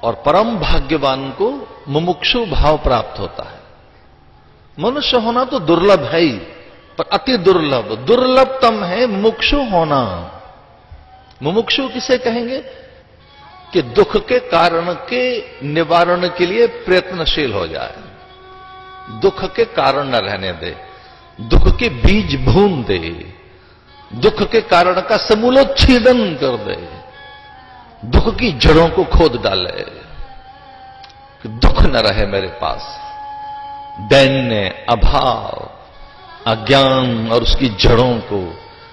और परम भाग्यवान को मुमुक्षु भाव प्राप्त होता है। मनुष्य होना तो दुर्लभ है ही, पर अति दुर्लभ, दुर्लभतम है मुमुक्षु होना। मुमुक्षु किसे कहेंगे? कि दुख के कारण के निवारण के लिए प्रयत्नशील हो जाए, दुख के कारण न रहने दे, दुख के बीज भून दे, दुख के कारण का समूलोच्छेदन कर दे, दुख की जड़ों को खोद डाले कि दुख न रहे मेरे पास। दैन्य, अभाव, अज्ञान और उसकी जड़ों को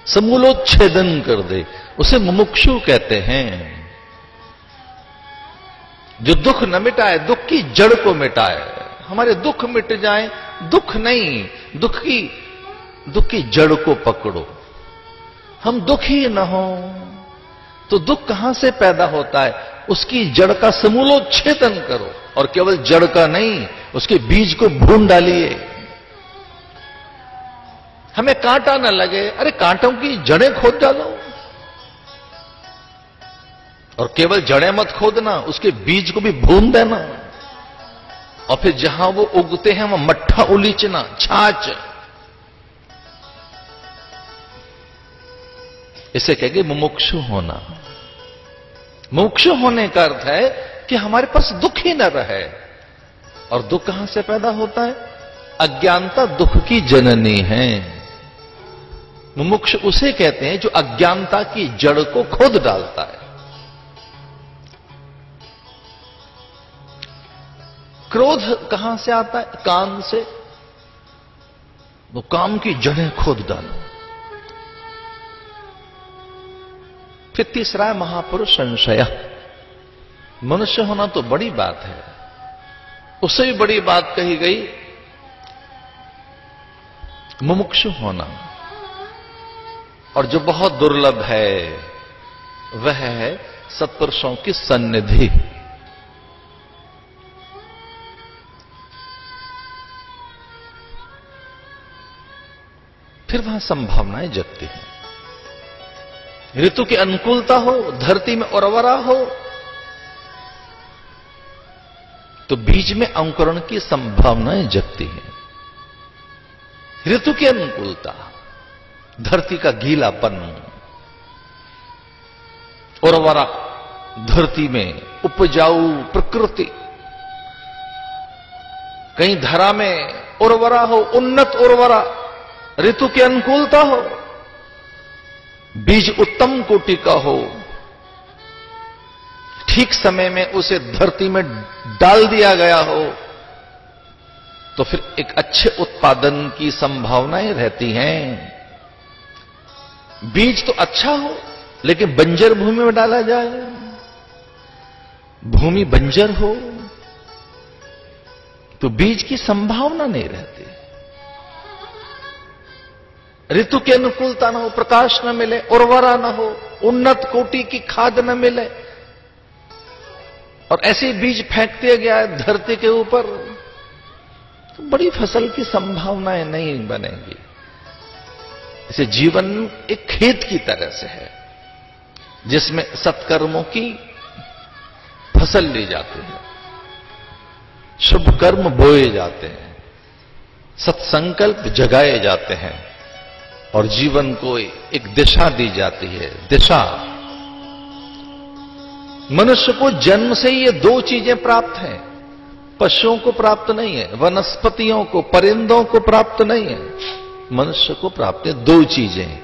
समूलोच्छेदन कर दे, उसे मुमुक्षु कहते हैं। जो दुख न मिटाए, दुख की जड़ को मिटाए। हमारे दुख मिट जाए, दुख नहीं, दुख की जड़ को पकड़ो। हम दुखी न हो तो दुख कहां से पैदा होता है? उसकी जड़ का समूलोच्छेदन करो, और केवल जड़ का नहीं, उसके बीज को भून डालिए। हमें कांटा न लगे, अरे कांटों की जड़ें खोद डालो, और केवल जड़ें मत खोदना, उसके बीज को भी भून देना, और फिर जहां वो उगते हैं वहां मट्ठा उलीचना, छाछ। इसे कहेंगे मुमुक्षु होना। मुमुक्षु होने का अर्थ है कि हमारे पास दुख ही न रहे। और दुख कहां से पैदा होता है? अज्ञानता दुख की जननी है। मुमुक्षु उसे कहते हैं जो अज्ञानता की जड़ को खोद डालता है। क्रोध कहां से आता है? काम से। वो काम की जड़ें खोद डालो। फिर तीसरा है महापुरुष संशय। मनुष्य होना तो बड़ी बात है, उससे भी बड़ी बात कही गई मुमुक्षु होना। और जो बहुत दुर्लभ है वह है सत्पुरुषों की सन्निधि। फिर वहां संभावनाएं जगती हैं। ऋतु की अनुकूलता हो, धरती में उर्वरा हो, तो बीज में अंकुरण की संभावनाएं जगती हैं। ऋतु की अनुकूलता, धरती का गीलापन, उर्वरा धरती में उपजाऊ प्रकृति, कहीं धरा में उर्वरा हो, उन्नत उर्वरा, ऋतु की अनुकूलता हो, बीज उत्तम कोटि का हो, ठीक समय में उसे धरती में डाल दिया गया हो, तो फिर एक अच्छे उत्पादन की संभावनाएं रहती हैं। बीज तो अच्छा हो, लेकिन बंजर भूमि में डाला जाए, भूमि बंजर हो, तो बीज की संभावना नहीं रहती। ऋतु की अनुकूलता न हो, प्रकाश न मिले, उर्वरा न हो, उन्नत कोटि की खाद न मिले, और ऐसे बीज फेंक दिया गया है धरती के ऊपर, तो बड़ी फसल की संभावनाएं नहीं बनेंगी। इसे जीवन एक खेत की तरह से है, जिसमें सत्कर्मों की फसल ली जाती है, शुभ कर्म बोए जाते हैं, सत्संकल्प जगाए जाते हैं, और जीवन को एक दिशा दी जाती है। दिशा, मनुष्य को जन्म से ही ये दो चीजें प्राप्त हैं, पशुओं को प्राप्त नहीं है, वनस्पतियों को, परिंदों को प्राप्त नहीं है, मनुष्य को प्राप्त है दो चीजें,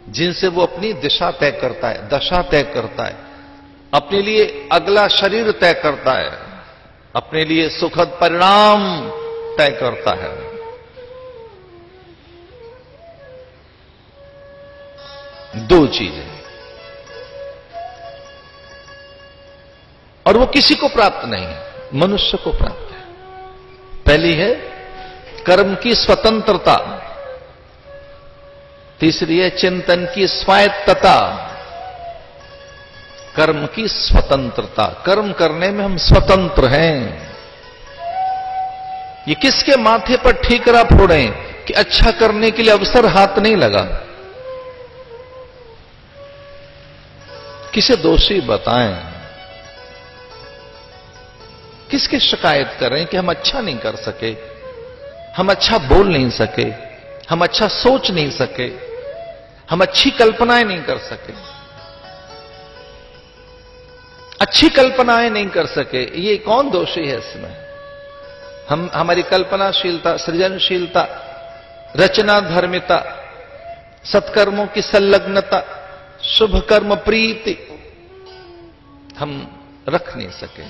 जिनसे वो अपनी दिशा तय करता है, दशा तय करता है, अपने लिए अगला शरीर तय करता है, अपने लिए सुखद परिणाम तय करता है। दो चीजें, और वो किसी को प्राप्त नहीं है, मनुष्य को प्राप्त है। पहली है कर्म की स्वतंत्रता, तीसरी है चिंतन की स्वायत्तता। कर्म की स्वतंत्रता, कर्म करने में हम स्वतंत्र हैं। ये किसके माथे पर ठीकरा फोड़ें कि अच्छा करने के लिए अवसर हाथ नहीं लगा? किसे दोषी बताएं? किसकी शिकायत कर रहे हैं कि हम अच्छा नहीं कर सके, हम अच्छा बोल नहीं सके, हम अच्छा सोच नहीं सके, हम अच्छी कल्पनाएं नहीं कर सके। अच्छी कल्पनाएं नहीं कर सके, ये कौन दोषी है इसमें? हमारी कल्पनाशीलता, सृजनशीलता, रचना धर्मिता, सत्कर्मों की संलग्नता, शुभ कर्म प्रीति हम रख नहीं सके।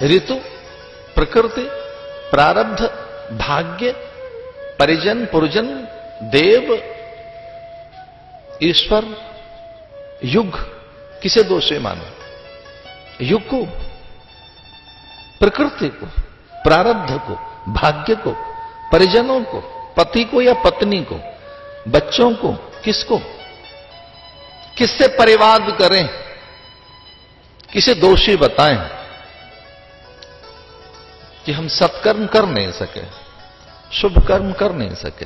ऋतु, प्रकृति, प्रारब्ध, भाग्य, परिजन, पुरजन, देव, ईश्वर, युग, किसे दोषी मानो? युग को, प्रकृति को, प्रारब्ध को, भाग्य को, परिजनों को, पति को या पत्नी को, बच्चों को, किसको? किससे परिवाद करें? किसे दोषी बताएं कि हम सत्कर्म कर नहीं सके, शुभ कर्म कर नहीं सके?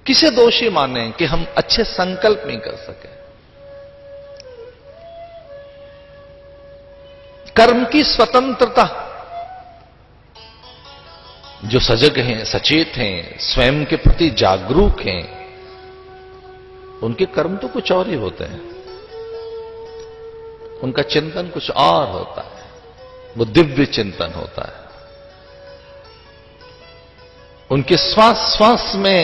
किसे दोषी माने कि हम अच्छे संकल्प नहीं कर सके? कर्म की स्वतंत्रता, जो सजग हैं, सचेत हैं, स्वयं के प्रति जागरूक हैं, उनके कर्म तो कुछ और ही होते हैं, उनका चिंतन कुछ और होता है, वो दिव्य चिंतन होता है। उनके श्वास श्वास में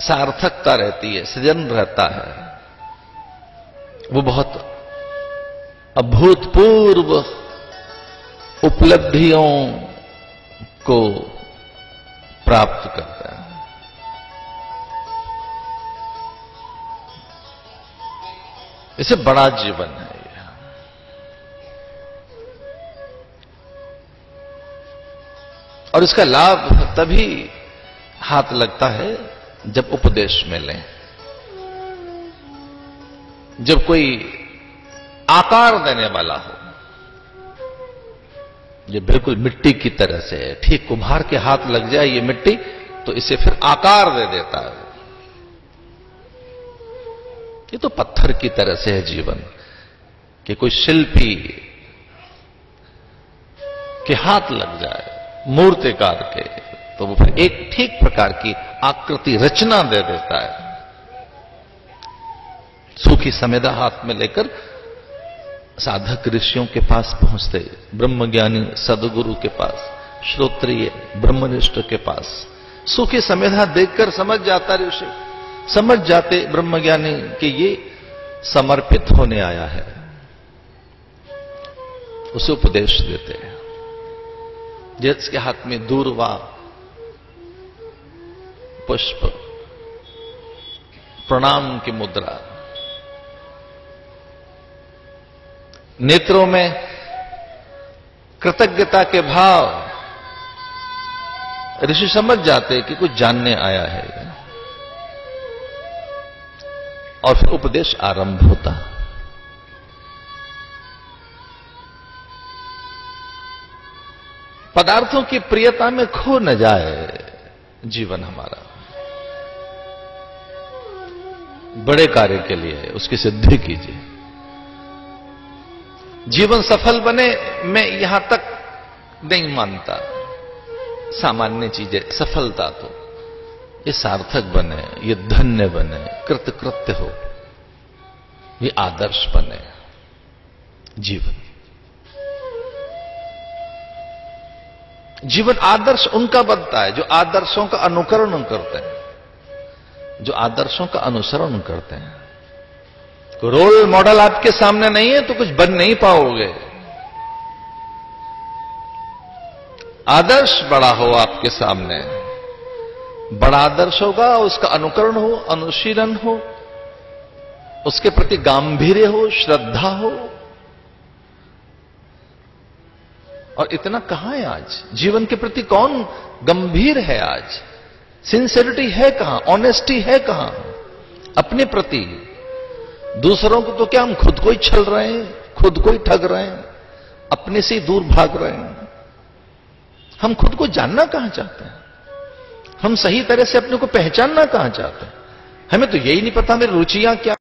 सार्थकता रहती है, सृजन रहता है, वो बहुत अभूतपूर्व उपलब्धियों को प्राप्त करता है। इसे बड़ा जीवन है यह। और इसका लाभ तभी हाथ लगता है जब उपदेश मिले, जब कोई आकार देने वाला हो। ये बिल्कुल मिट्टी की तरह से है, ठीक कुम्हार के हाथ लग जाए ये मिट्टी तो इसे फिर आकार दे देता है। ये तो पत्थर की तरह से है जीवन, कि कोई शिल्पी के हाथ लग जाए, मूर्तिकार के, तो वो फिर एक ठीक प्रकार की आकृति रचना दे देता है। सूखी समेदा हाथ में लेकर साधक ऋषियों के पास पहुंचते, ब्रह्मज्ञानी सदगुरु के पास, श्रोत्रिय ब्रह्मनिष्ठ के पास सूखी समेधा देखकर समझ जाता ऋषि, समझ जाते ब्रह्मज्ञानी कि ये समर्पित होने आया है, उसे उपदेश देते हैं। जिसके हाथ में दूर्वा, पुष्प, प्रणाम की मुद्रा, नेत्रों में कृतज्ञता के भाव, ऋषि समझ जाते कि कुछ जानने आया है, और फिर उपदेश आरंभ होता। पदार्थों की प्रियता में खो न जाए जीवन हमारा, बड़े कार्य के लिए उसकी सिद्धि कीजिए। जीवन सफल बने, मैं यहां तक नहीं मानता, सामान्य चीजें, सफलता तो ये सार्थक बने, ये धन्य बने, कृतकृत्य हो, ये आदर्श बने जीवन। जीवन आदर्श उनका बनता है जो आदर्शों का अनुकरण करते हैं, जो आदर्शों का अनुसरण करते हैं। रोल मॉडल आपके सामने नहीं है तो कुछ बन नहीं पाओगे। आदर्श बड़ा हो आपके सामने, बड़ा आदर्श होगा, उसका अनुकरण हो, अनुशीलन हो, उसके प्रति गांभीर्य हो, श्रद्धा हो। और इतना कहां है आज? जीवन के प्रति कौन गंभीर है आज? सिंसियरिटी है कहां? ऑनेस्टी है कहां अपने प्रति? दूसरों को तो क्या, हम खुद को ही छल रहे हैं, खुद को ही ठग रहे हैं, अपने से ही दूर भाग रहे हैं। हम खुद को जानना कहां चाहते हैं? हम सही तरह से अपने को पहचानना कहां चाहते हैं? हमें तो यही नहीं पता मेरी रुचियां क्या